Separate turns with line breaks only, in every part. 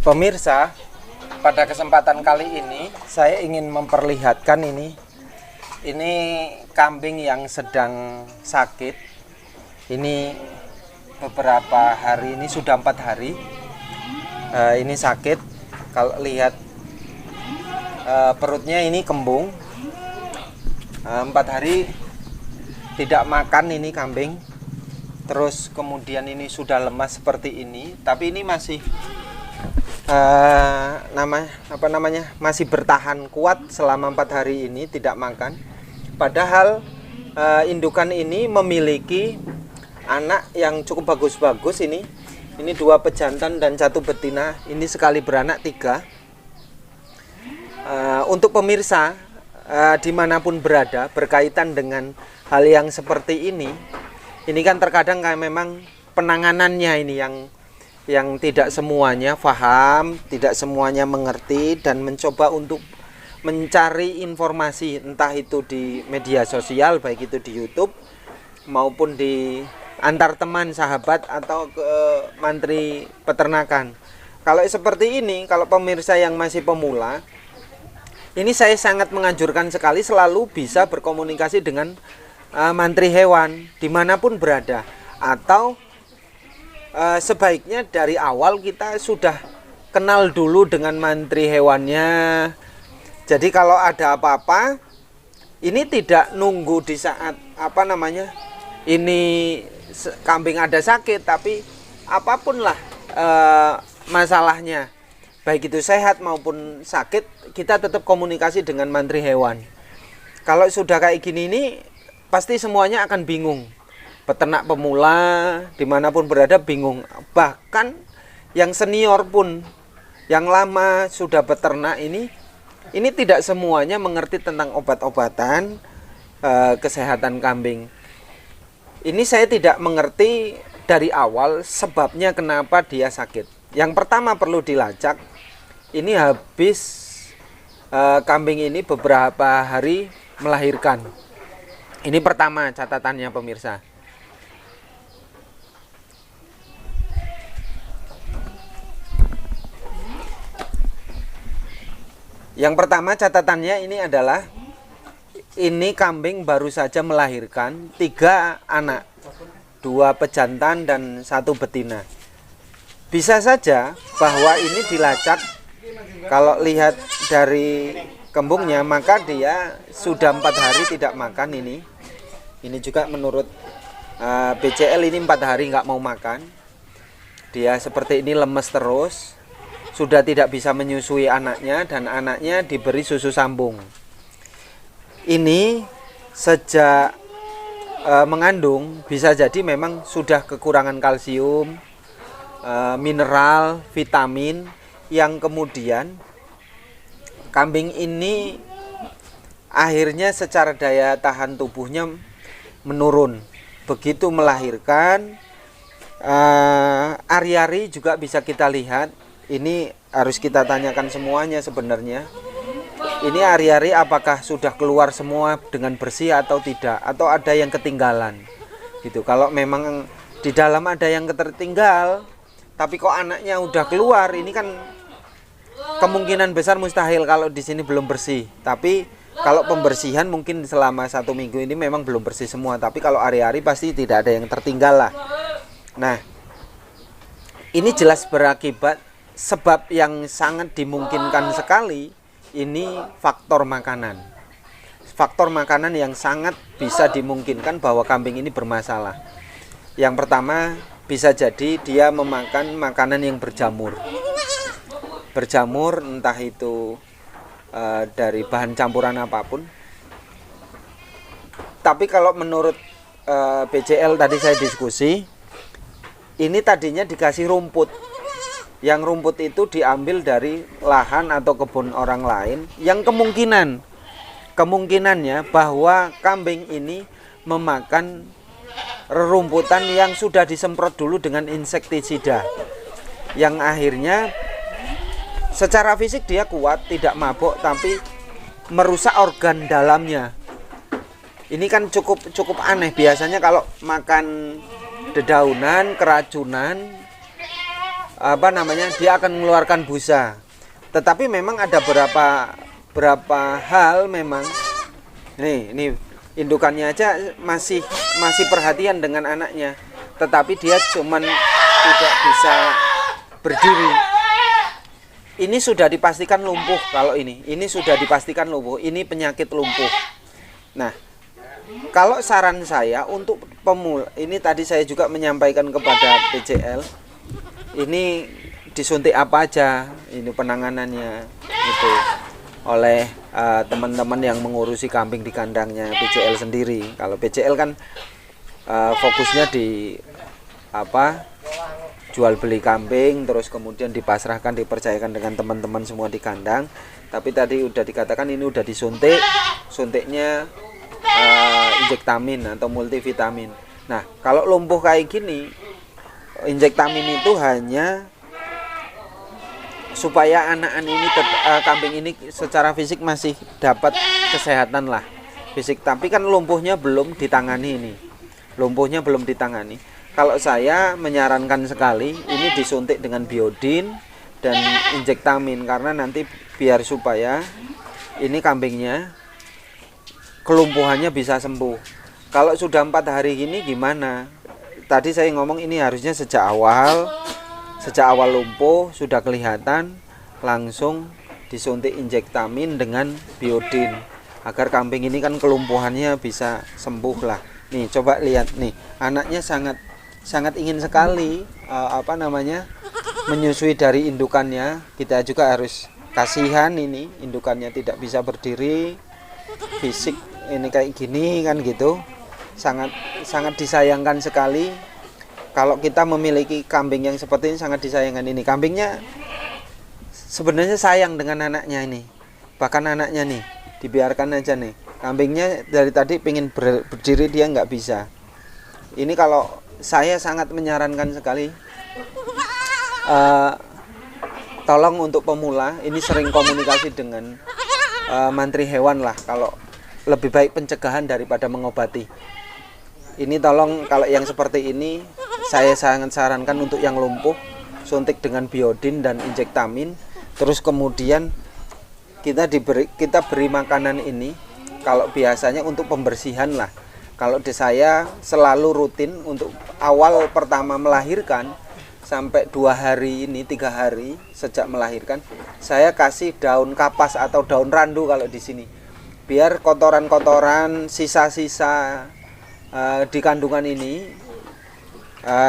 Pemirsa, pada kesempatan kali ini saya ingin memperlihatkan ini kambing yang sedang sakit. Ini beberapa hari, ini sudah 4 hari. Ini sakit. Kalau lihat perutnya ini kembung. 4 hari tidak makan ini kambing. Terus kemudian ini sudah lemas seperti ini, tapi ini masih masih bertahan kuat selama 4 hari ini tidak makan. Padahal indukan ini memiliki anak yang cukup bagus-bagus. Ini 2 pejantan dan 1 betina. Ini sekali beranak 3. Untuk pemirsa dimanapun berada berkaitan dengan hal yang seperti ini kan terkadang kayak memang penanganannya ini yang tidak semuanya paham, tidak semuanya mengerti, dan mencoba untuk mencari informasi entah itu di media sosial, baik itu di YouTube maupun di antar teman, sahabat, atau ke mantri peternakan. Kalau seperti ini, kalau pemirsa yang masih pemula, ini saya sangat menganjurkan sekali selalu bisa berkomunikasi dengan mantri hewan dimanapun berada, atau sebaiknya dari awal kita sudah kenal dulu dengan mantri hewannya. Jadi kalau ada apa-apa, ini tidak nunggu di saat ini kambing ada sakit, tapi apapun lah masalahnya, baik itu sehat maupun sakit, kita tetap komunikasi dengan mantri hewan. Kalau sudah kayak gini ini pasti semuanya akan bingung. Peternak pemula dimanapun berada bingung. Bahkan yang senior pun, yang lama sudah beternak ini tidak semuanya mengerti tentang obat-obatan kesehatan kambing. Ini saya tidak mengerti dari awal sebabnya kenapa dia sakit. Yang pertama perlu dilacak. Ini habis kambing ini beberapa hari melahirkan. Ini pertama catatannya pemirsa. Yang pertama catatannya ini adalah ini kambing baru saja melahirkan 3 anak, 2 pejantan dan 1 betina. Bisa saja bahwa ini dilacak, kalau lihat dari kembungnya maka dia sudah 4 hari tidak makan ini. Ini juga menurut BCL ini 4 hari nggak mau makan. Dia seperti ini lemes terus. Sudah tidak bisa menyusui anaknya, dan anaknya diberi susu sambung. Ini sejak mengandung bisa jadi memang sudah kekurangan kalsium, mineral, vitamin, yang kemudian kambing ini akhirnya secara daya tahan tubuhnya menurun. Begitu melahirkan, ari-ari juga bisa kita lihat. Ini harus kita tanyakan semuanya sebenarnya. Ini ari-ari apakah sudah keluar semua dengan bersih atau tidak, atau ada yang ketinggalan gitu. Kalau memang di dalam ada yang tertinggal tapi kok anaknya udah keluar, ini kan kemungkinan besar mustahil kalau di sini belum bersih. Tapi kalau pembersihan mungkin selama 1 minggu ini memang belum bersih semua. Tapi kalau ari-ari pasti tidak ada yang tertinggal lah. Nah, ini jelas berakibat sebab yang sangat dimungkinkan sekali. Ini faktor makanan. Faktor makanan yang sangat bisa dimungkinkan bahwa kambing ini bermasalah. Yang pertama, bisa jadi dia memakan makanan yang berjamur. Berjamur entah itu dari bahan campuran apapun. Tapi kalau menurut BCL tadi saya diskusi, ini tadinya dikasih rumput. Yang rumput itu diambil dari lahan atau kebun orang lain, yang kemungkinannya bahwa kambing ini memakan rerumputan yang sudah disemprot dulu dengan insektisida, yang akhirnya secara fisik dia kuat, tidak mabuk, tapi merusak organ dalamnya. Ini kan cukup aneh. Biasanya kalau makan dedaunan, keracunan, dia akan mengeluarkan busa. Tetapi memang ada berapa hal memang ini indukannya aja masih perhatian dengan anaknya, tetapi dia cuman tidak bisa berdiri. Ini sudah dipastikan lumpuh. Kalau ini sudah dipastikan lumpuh. Ini penyakit lumpuh. Nah, kalau saran saya untuk pemula, ini tadi saya juga menyampaikan kepada PCL, ini disuntik apa aja, ini penanganannya itu oleh teman-teman yang mengurusi kambing di kandangnya PCL sendiri. Kalau PCL kan fokusnya di jual beli kambing, terus kemudian dipasrahkan, dipercayakan dengan teman-teman semua di kandang. Tapi tadi udah dikatakan ini udah disuntik, suntiknya injektamin atau multivitamin. Nah, kalau lumpuh kayak gini, injektamin itu hanya supaya kambing ini secara fisik masih dapat kesehatan lah fisik, tapi kan lumpuhnya belum ditangani. Kalau saya menyarankan sekali ini disuntik dengan biodin dan injektamin, karena nanti biar supaya ini kambingnya kelumpuhannya bisa sembuh. Kalau sudah 4 hari ini gimana? Tadi saya ngomong ini harusnya sejak awal lumpuh sudah kelihatan, langsung disuntik injektamin dengan biodin agar kambing ini kan kelumpuhannya bisa sembuh lah. Nih coba lihat nih, anaknya sangat ingin sekali menyusui dari indukannya. Kita juga harus kasihan, ini indukannya tidak bisa berdiri, fisik ini kayak gini kan gitu. Sangat disayangkan sekali kalau kita memiliki kambing yang seperti ini, sangat disayangkan. Ini kambingnya sebenarnya sayang dengan anaknya ini, bahkan anaknya nih dibiarkan aja nih, kambingnya dari tadi pengen berdiri dia nggak bisa. Ini kalau saya sangat menyarankan sekali, tolong untuk pemula ini sering komunikasi dengan mantri hewan lah, kalau lebih baik pencegahan daripada mengobati. Ini tolong kalau yang seperti ini saya sangat sarankan untuk yang lumpuh suntik dengan biodin dan injektamin, terus kemudian kita beri makanan ini kalau biasanya untuk pembersihan lah. Kalau di saya selalu rutin untuk awal pertama melahirkan sampai 2 hari ini 3 hari sejak melahirkan, saya kasih daun kapas atau daun randu kalau di sini, biar kotoran-kotoran sisa-sisa di kandungan ini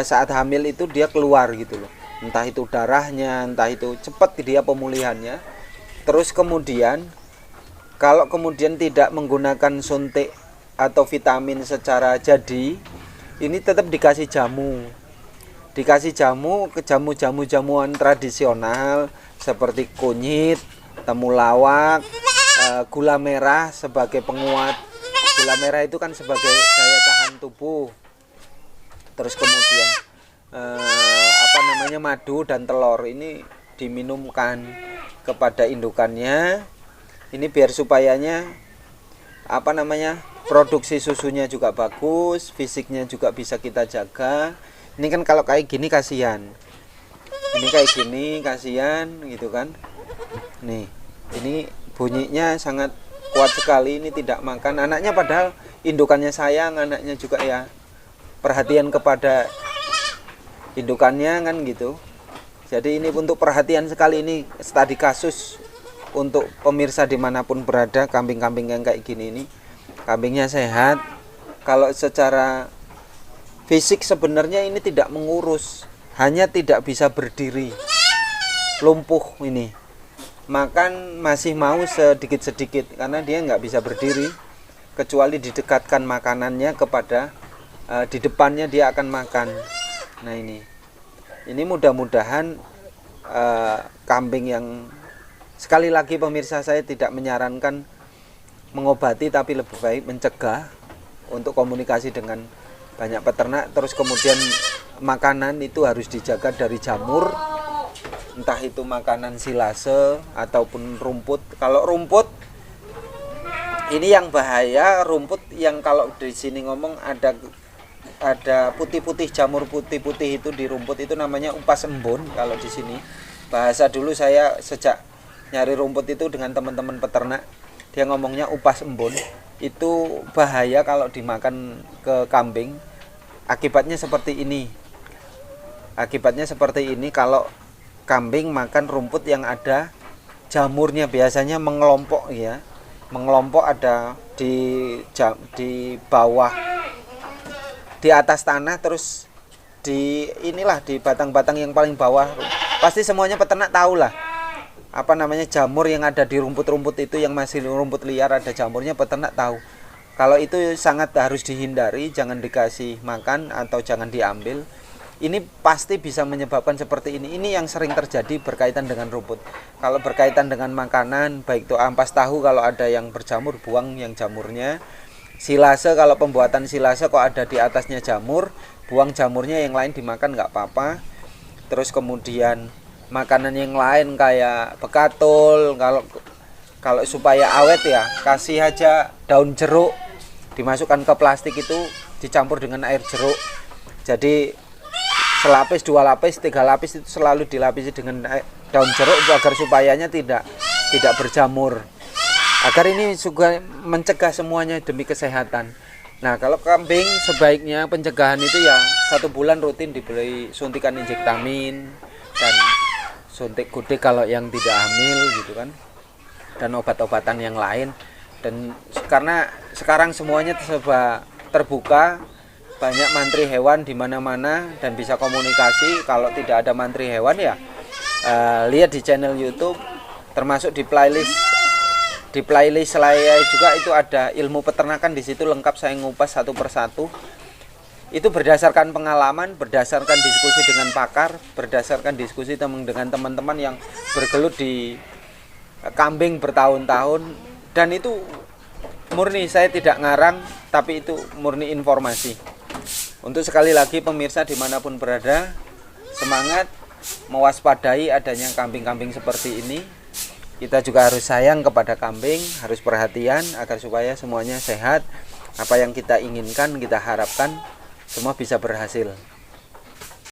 saat hamil itu dia keluar gitu loh, entah itu darahnya, entah itu cepat dia pemulihannya. Terus kemudian kalau kemudian tidak menggunakan suntik atau vitamin secara jadi, ini tetap dikasih jamuan tradisional seperti kunyit, temulawak, gula merah sebagai penguat. Gula merah itu kan sebagai daya tahan tubuh. Terus kemudian madu dan telur ini diminumkan kepada indukannya. Ini biar supayanya produksi susunya juga bagus, fisiknya juga bisa kita jaga. Ini kan kalau kayak gini kasihan. Ini kayak gini kasihan gitu kan. Nih, ini bunyinya sangat kuat sekali, ini tidak makan. Anaknya padahal indukannya sayang, anaknya juga ya perhatian kepada indukannya kan gitu. Jadi ini untuk perhatian sekali, ini studi kasus untuk pemirsa dimanapun berada, kambing-kambing yang kayak gini ini. Kambingnya sehat, kalau secara fisik sebenarnya ini tidak mengurus, hanya tidak bisa berdiri, lumpuh ini. Makan masih mau sedikit-sedikit karena dia nggak bisa berdiri, kecuali didekatkan makanannya kepada di depannya dia akan makan. Nah ini mudah-mudahan kambing yang, sekali lagi pemirsa, saya tidak menyarankan mengobati, tapi lebih baik mencegah untuk komunikasi dengan banyak peternak. Terus kemudian makanan itu harus dijaga dari jamur, entah itu makanan silase ataupun rumput. Kalau rumput ini yang bahaya, rumput yang kalau di sini ngomong ada ada putih-putih, jamur putih-putih itu di rumput itu namanya upas embun kalau di sini. Bahasa dulu saya sejak nyari rumput itu dengan teman-teman peternak, dia ngomongnya upas embun. Itu bahaya kalau dimakan ke kambing. Akibatnya seperti ini. Akibatnya seperti ini kalau kambing makan rumput yang ada jamurnya, biasanya mengelompok ya. Mengelompok ada di bawah, di atas tanah, terus di inilah di batang-batang yang paling bawah. Pasti semuanya peternak tahu lah apa namanya jamur yang ada di rumput-rumput itu, yang masih rumput liar ada jamurnya, peternak tahu. Kalau itu sangat harus dihindari, jangan dikasih makan atau jangan diambil. Ini pasti bisa menyebabkan seperti ini. Ini yang sering terjadi berkaitan dengan rumput. Kalau berkaitan dengan makanan, baik itu ampas tahu, kalau ada yang berjamur, buang yang jamurnya. Silase, kalau pembuatan silase kok ada di atasnya jamur, buang jamurnya, yang lain dimakan nggak apa-apa. Terus kemudian makanan yang lain kayak bekatul, kalau supaya awet ya, kasih aja daun jeruk, dimasukkan ke plastik itu, dicampur dengan air jeruk. Jadi selapis, 2 lapis, 3 lapis itu selalu dilapisi dengan daun jeruk agar supayanya tidak berjamur. Agar ini juga mencegah semuanya demi kesehatan. Nah, kalau kambing sebaiknya pencegahan itu ya 1 bulan rutin diberi suntikan injektamin dan suntik gudik kalau yang tidak hamil gitu kan. Dan obat-obatan yang lain. Dan karena sekarang semuanya serba terbuka, banyak mantri hewan di mana-mana dan bisa komunikasi. Kalau tidak ada mantri hewan ya lihat di channel YouTube, termasuk di playlist saya juga itu ada ilmu peternakan, di situ lengkap saya ngupas satu persatu. Itu berdasarkan pengalaman, berdasarkan diskusi dengan pakar, berdasarkan diskusi dengan teman-teman yang bergelut di kambing bertahun-tahun, dan itu murni saya tidak ngarang, tapi itu murni informasi. Untuk sekali lagi pemirsa dimanapun berada, semangat mewaspadai adanya kambing-kambing seperti ini. Kita juga harus sayang kepada kambing, harus perhatian agar supaya semuanya sehat. Apa yang kita inginkan, kita harapkan semua bisa berhasil.